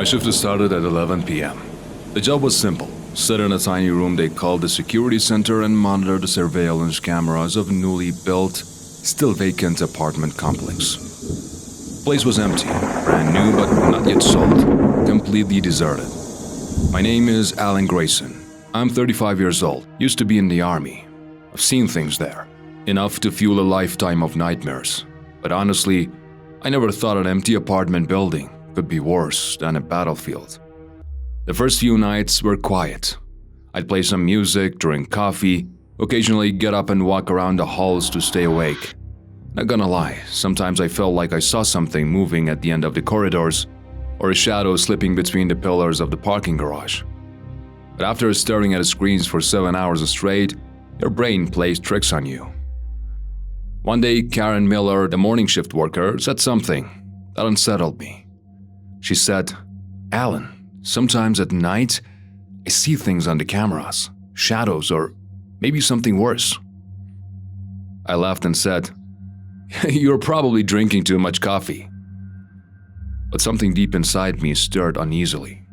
My shift started at 11 p.m. The job was simple. Sit in a tiny room they called the security center and monitor the surveillance cameras of newly built, still vacant apartment complex. The place was empty, brand new but not yet sold, completely deserted. My name is Alan Grayson. I'm 35 years old, used to be in the army. I've seen things there, enough to fuel a lifetime of nightmares. But honestly, I never thought an empty apartment building could be worse than a battlefield. The first few nights were quiet. I'd play some music, drink coffee, occasionally get up and walk around the halls to stay awake. Not gonna lie, sometimes I felt like I saw something moving at the end of the corridors or a shadow slipping between the pillars of the parking garage. But after staring at the screens for 7 hours straight, your brain plays tricks on you. One day, Karen Miller, the morning shift worker, said something that unsettled me. She said, "Alan, sometimes at night, I see things on the cameras, shadows or maybe something worse." I laughed and said, "You're probably drinking too much coffee." But something deep inside me stirred uneasily.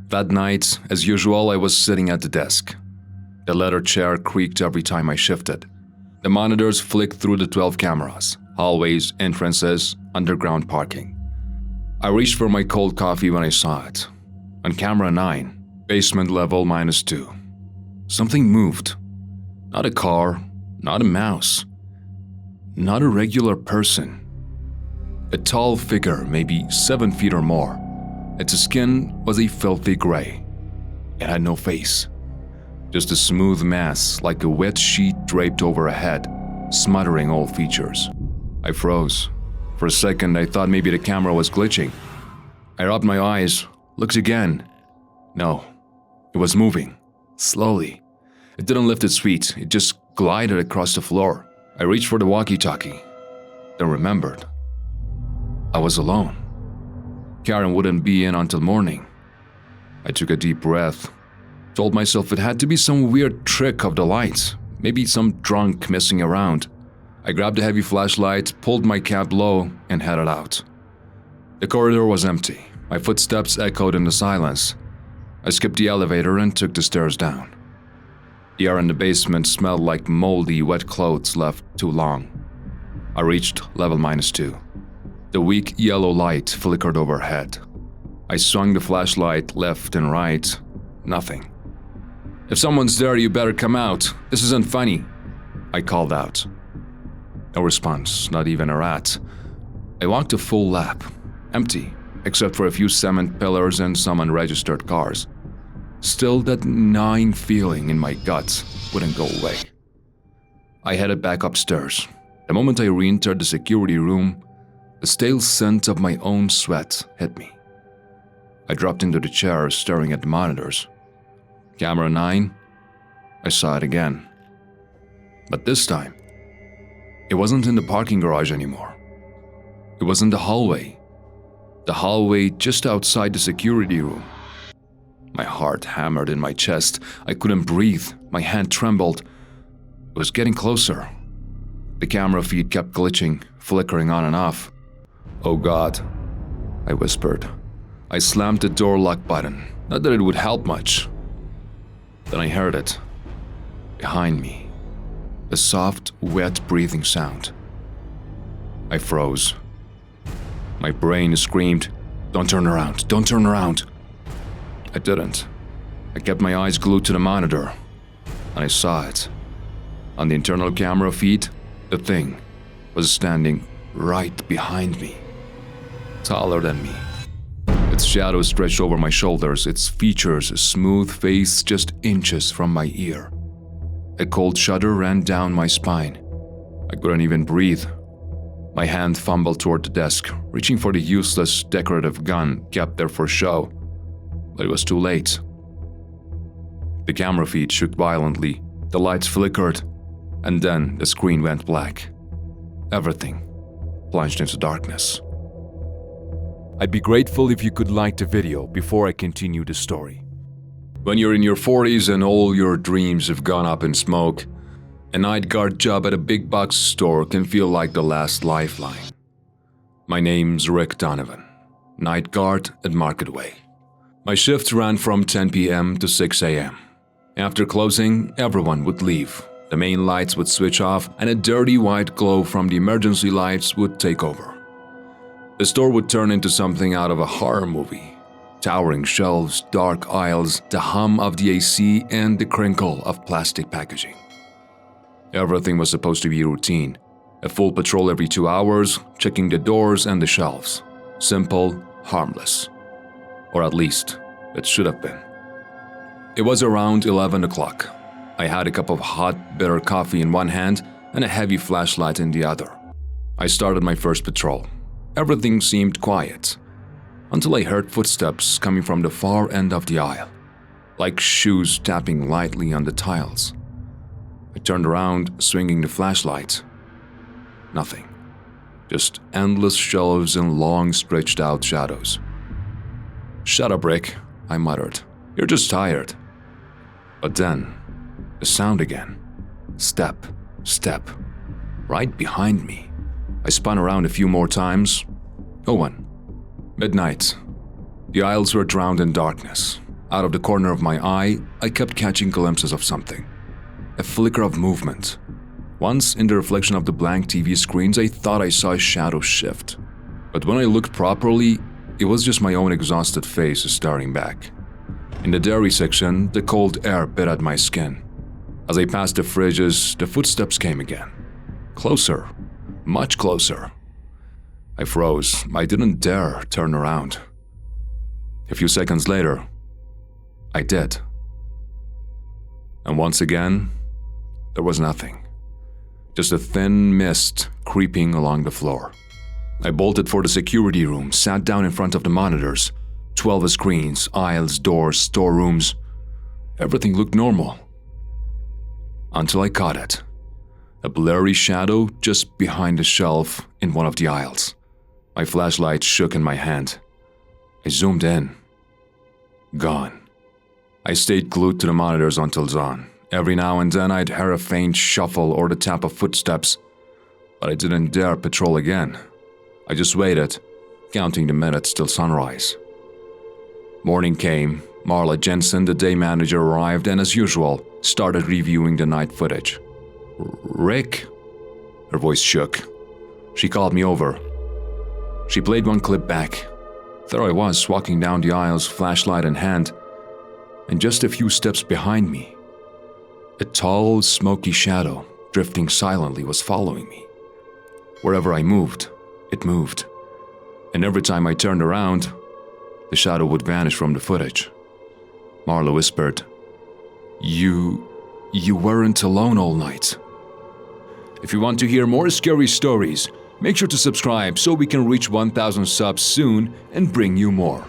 That night, as usual, I was sitting at the desk. The leather chair creaked every time I shifted. The monitors flicked through the 12 cameras, hallways, entrances, underground parking. I reached for my cold coffee when I saw it. On camera 9, basement level -2. Something moved. Not a car, not a mouse, not a regular person. A tall figure, maybe 7 feet or more. Its skin was a filthy gray. It had no face. Just a smooth mass like a wet sheet draped over a head, smothering all features. I froze. For a second, I thought maybe the camera was glitching. I rubbed my eyes, looked again. No, it was moving. Slowly. It didn't lift its feet, it just glided across the floor. I reached for the walkie-talkie, then remembered. I was alone. Karen wouldn't be in until morning. I took a deep breath, told myself it had to be some weird trick of the lights, maybe some drunk messing around. I grabbed a heavy flashlight, pulled my cap low, and headed out. The corridor was empty. My footsteps echoed in the silence. I skipped the elevator and took the stairs down. The air in the basement smelled like moldy, wet clothes left too long. I reached level -2. The weak yellow light flickered overhead. I swung the flashlight left and right. Nothing. "If someone's there, you better come out. This isn't funny," I called out. No response, not even a rat. I walked a full lap. Empty, except for a few cement pillars and some unregistered cars. Still, that gnawing feeling in my gut wouldn't go away. I headed back upstairs. The moment I re-entered the security room, the stale scent of my own sweat hit me. I dropped into the chair, staring at the monitors. Camera 9, I saw it again. But this time, it wasn't in the parking garage anymore. It was in the hallway. The hallway just outside the security room. My heart hammered in my chest. I couldn't breathe. My hand trembled. It was getting closer. The camera feed kept glitching, flickering on and off. "Oh God," I whispered. I slammed the door lock button. Not that it would help much. Then I heard it. Behind me. A soft, wet breathing sound. I froze. My brain screamed, "Don't turn around, don't turn around." I didn't. I kept my eyes glued to the monitor, and I saw it. On the internal camera feed, the thing was standing right behind me, taller than me. Its shadow stretched over my shoulders, its features a smooth face just inches from my ear. A cold shudder ran down my spine. I couldn't even breathe. My hand fumbled toward the desk, reaching for the useless decorative gun kept there for show. But it was too late. The camera feed shook violently, the lights flickered, and then the screen went black. Everything plunged into darkness. I'd be grateful if you could like the video before I continue the story. When you're in your 40s and all your dreams have gone up in smoke, a night guard job at a big box store can feel like the last lifeline. My name's Rick Donovan. night guard at Marketway. My shift ran from 10 p.m. to 6 a.m. After closing, everyone would leave. The main lights would switch off and a dirty white glow from the emergency lights would take over. The store would turn into something out of a horror movie. Towering shelves, dark aisles, the hum of the AC, and the crinkle of plastic packaging. Everything was supposed to be routine. A full patrol every 2 hours, checking the doors and the shelves. Simple, harmless. Or at least, it should have been. It was around 11 o'clock. I had a cup of hot, bitter coffee in one hand and a heavy flashlight in the other. I started my first patrol. Everything seemed quiet, until I heard footsteps coming from the far end of the aisle, like shoes tapping lightly on the tiles. I turned around, swinging the flashlight. Nothing. Just endless shelves and long, stretched-out shadows. "Shut up, Rick," I muttered. "You're just tired." But then, the sound again. Step, step, right behind me. I spun around a few more times. No one. Midnight. The aisles were drowned in darkness. Out of the corner of my eye, I kept catching glimpses of something. A flicker of movement. Once, in the reflection of the blank TV screens, I thought I saw a shadow shift. But when I looked properly, it was just my own exhausted face staring back. In the dairy section, the cold air bit at my skin. As I passed the fridges, the footsteps came again. Closer. Much closer. I froze. I didn't dare turn around. A few seconds later, I did. And once again, there was nothing. Just a thin mist creeping along the floor. I bolted for the security room, sat down in front of the monitors. 12 screens, aisles, doors, storerooms. Everything looked normal. Until I caught it. A blurry shadow just behind a shelf in one of the aisles. My flashlight shook in my hand. I zoomed in. Gone. I stayed glued to the monitors until dawn. Every now and then I'd hear a faint shuffle or the tap of footsteps, but I didn't dare patrol again. I just waited, counting the minutes till sunrise. Morning came. Marla Jensen, the day manager, arrived and, as usual, started reviewing the night footage. "Rick?" Her voice shook. She called me over. She played one clip back. There I was, walking down the aisles, flashlight in hand, and just a few steps behind me, a tall, smoky shadow, drifting silently, was following me. Wherever I moved, it moved. And every time I turned around, the shadow would vanish from the footage. Marla whispered, You weren't alone all night." If you want to hear more scary stories, make sure to subscribe so we can reach 1,000 subs soon and bring you more.